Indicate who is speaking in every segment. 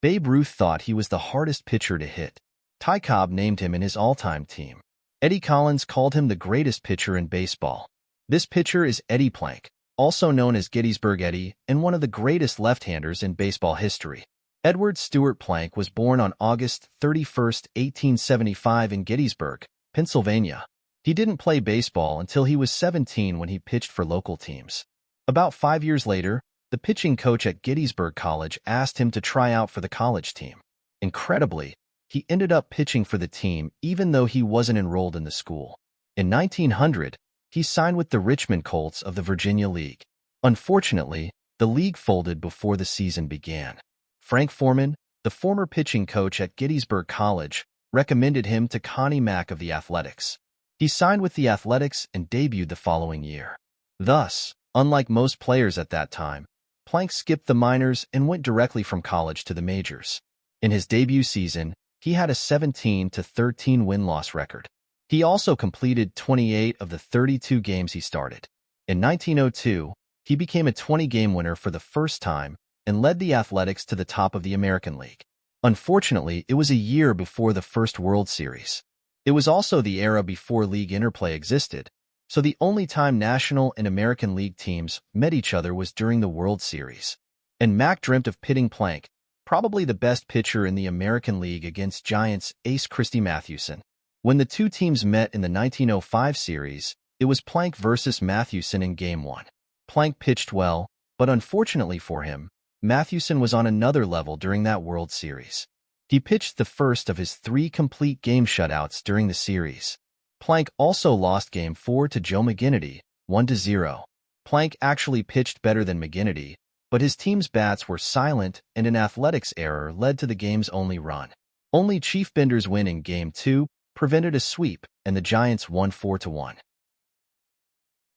Speaker 1: Babe Ruth thought he was the hardest pitcher to hit. Ty Cobb named him in his all-time team. Eddie Collins called him the greatest pitcher in baseball. This pitcher is Eddie Plank, also known as Gettysburg Eddie, and one of the greatest left-handers in baseball history. Edward Stewart Plank was born on August 31, 1875 in Gettysburg, Pennsylvania. He didn't play baseball until he was 17 when he pitched for local teams. About 5 years later, the pitching coach at Gettysburg College asked him to try out for the college team. Incredibly, he ended up pitching for the team even though he wasn't enrolled in the school. In 1900, he signed with the Richmond Colts of the Virginia League. Unfortunately, the league folded before the season began. Frank Foreman, the former pitching coach at Gettysburg College, recommended him to Connie Mack of the Athletics. He signed with the Athletics and debuted the following year. Thus, unlike most players at that time, Plank skipped the minors and went directly from college to the majors. In his debut season, he had a 17-13 win-loss record. He also completed 28 of the 32 games he started. In 1902, he became a 20-game winner for the first time and led the Athletics to the top of the American League. Unfortunately, it was a year before the first World Series. It was also the era before league interplay existed, so the only time National and American League teams met each other was during the World Series. And Mack dreamt of pitting Plank, probably the best pitcher in the American League, against Giants' Ace Christy Mathewson. When the two teams met in the 1905 series, it was Plank versus Mathewson in Game 1. Plank pitched well, but unfortunately for him, Mathewson was on another level during that World Series. He pitched the first of his 3 complete game shutouts during the series. Plank also lost Game 4 to Joe McGinnity, 1-0. Plank actually pitched better than McGinnity, but his team's bats were silent and an Athletics error led to the game's only run. Only Chief Bender's win in Game 2 prevented a sweep, and the Giants won 4-1.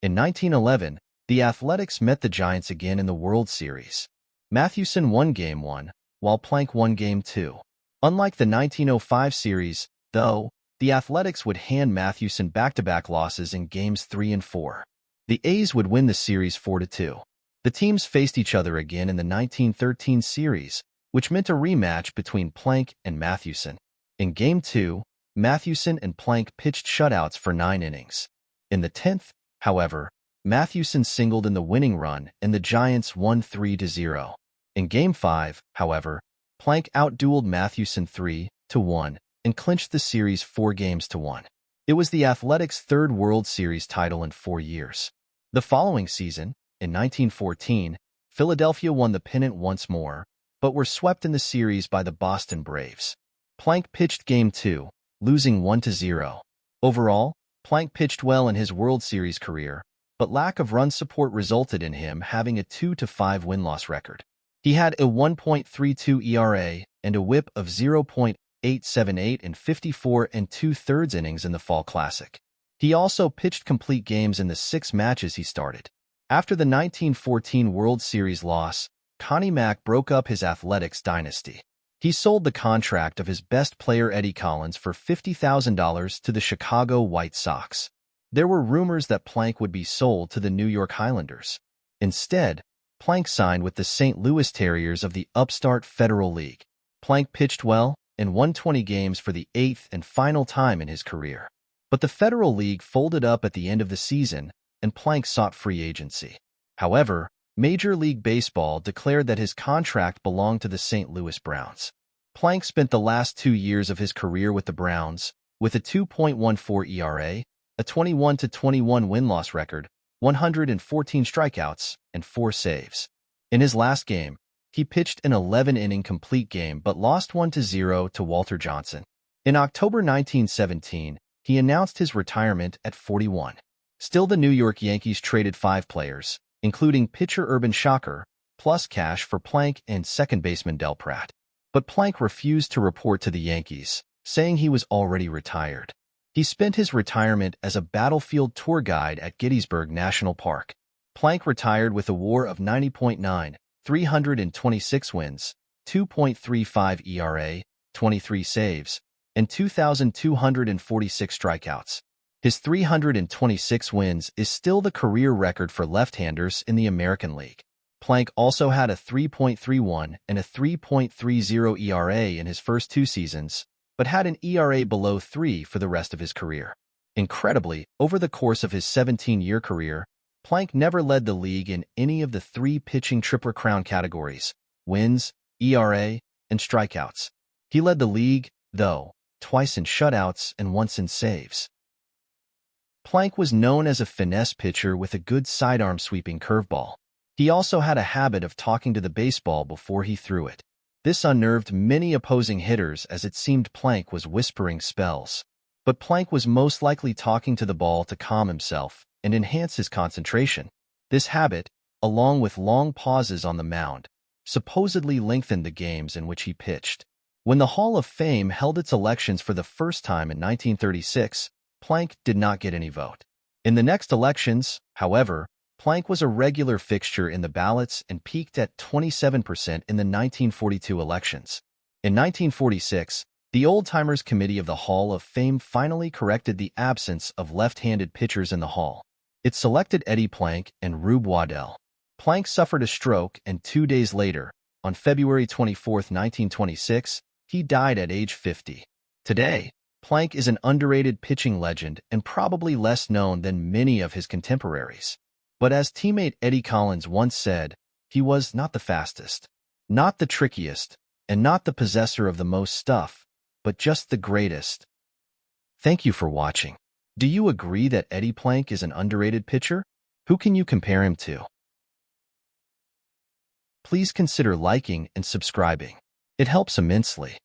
Speaker 1: In 1911, the Athletics met the Giants again in the World Series. Mathewson won Game 1, while Plank won Game 2. Unlike the 1905 series, though, the Athletics would hand Mathewson back-to-back losses in Games 3 and 4. The A's would win the series 4-2. The teams faced each other again in the 1913 series, which meant a rematch between Plank and Mathewson. In Game 2, Mathewson and Plank pitched shutouts for 9 innings. In the 10th, however, Mathewson singled in the winning run and the Giants won 3-0. In Game 5, however, Plank outdueled Mathewson 3-1 and clinched the series 4-1. It was the Athletics' 3rd World Series title in 4 years. The following season, in 1914, Philadelphia won the pennant once more, but were swept in the series by the Boston Braves. Plank pitched Game 2, losing 1-0. Overall, Plank pitched well in his World Series career, but lack of run support resulted in him having a 2-5 win-loss record. He had a 1.32 ERA and a WHIP of 0.878 in 54 2/3 innings in the Fall Classic. He also pitched complete games in the 6 matches he started. After the 1914 World Series loss, Connie Mack broke up his Athletics dynasty. He sold the contract of his best player Eddie Collins for $50,000 to the Chicago White Sox. There were rumors that Plank would be sold to the New York Highlanders. Instead, Plank signed with the St. Louis Terriers of the upstart Federal League. Plank pitched well and won 20 games for the 8th and final time in his career. But the Federal League folded up at the end of the season, and Plank sought free agency. However, Major League Baseball declared that his contract belonged to the St. Louis Browns. Plank spent the last 2 years of his career with the Browns, with a 2.14 ERA, a 21-21 win-loss record, 114 strikeouts, and 4 saves. In his last game, he pitched an 11-inning complete game but lost 1-0 to Walter Johnson. In October 1917, he announced his retirement at 41. Still, the New York Yankees traded 5 players, including pitcher Urban Shocker, plus cash for Plank and second baseman Del Pratt. But Plank refused to report to the Yankees, saying he was already retired. He spent his retirement as a battlefield tour guide at Gettysburg National Park. Plank retired with a WAR of 90.9, 326 wins, 2.35 ERA, 23 saves, and 2,246 strikeouts. His 326 wins is still the career record for left-handers in the American League. Plank also had a 3.31 and a 3.30 ERA in his first 2 seasons, but had an ERA below 3 for the rest of his career. Incredibly, over the course of his 17-year career, Plank never led the league in any of the 3 pitching Triple Crown categories: wins, ERA, and strikeouts. He led the league, though, twice in shutouts and once in saves. Plank was known as a finesse pitcher with a good sidearm sweeping curveball. He also had a habit of talking to the baseball before he threw it. This unnerved many opposing hitters as it seemed Plank was whispering spells. But Plank was most likely talking to the ball to calm himself and enhance his concentration. This habit, along with long pauses on the mound, supposedly lengthened the games in which he pitched. When the Hall of Fame held its elections for the first time in 1936, Plank did not get any vote. In the next elections, however, Plank was a regular fixture in the ballots and peaked at 27% in the 1942 elections. In 1946, the Old-Timers Committee of the Hall of Fame finally corrected the absence of left-handed pitchers in the Hall. It selected Eddie Plank and Rube Waddell. Plank suffered a stroke, and 2 days later, on February 24, 1926, he died at age 50. Today, Plank is an underrated pitching legend and probably less known than many of his contemporaries. But as teammate Eddie Collins once said, he was not the fastest, not the trickiest, and not the possessor of the most stuff, but just the greatest. Thank you for watching. Do you agree that Eddie Plank is an underrated pitcher? Who can you compare him to? Please consider liking and subscribing. It helps immensely.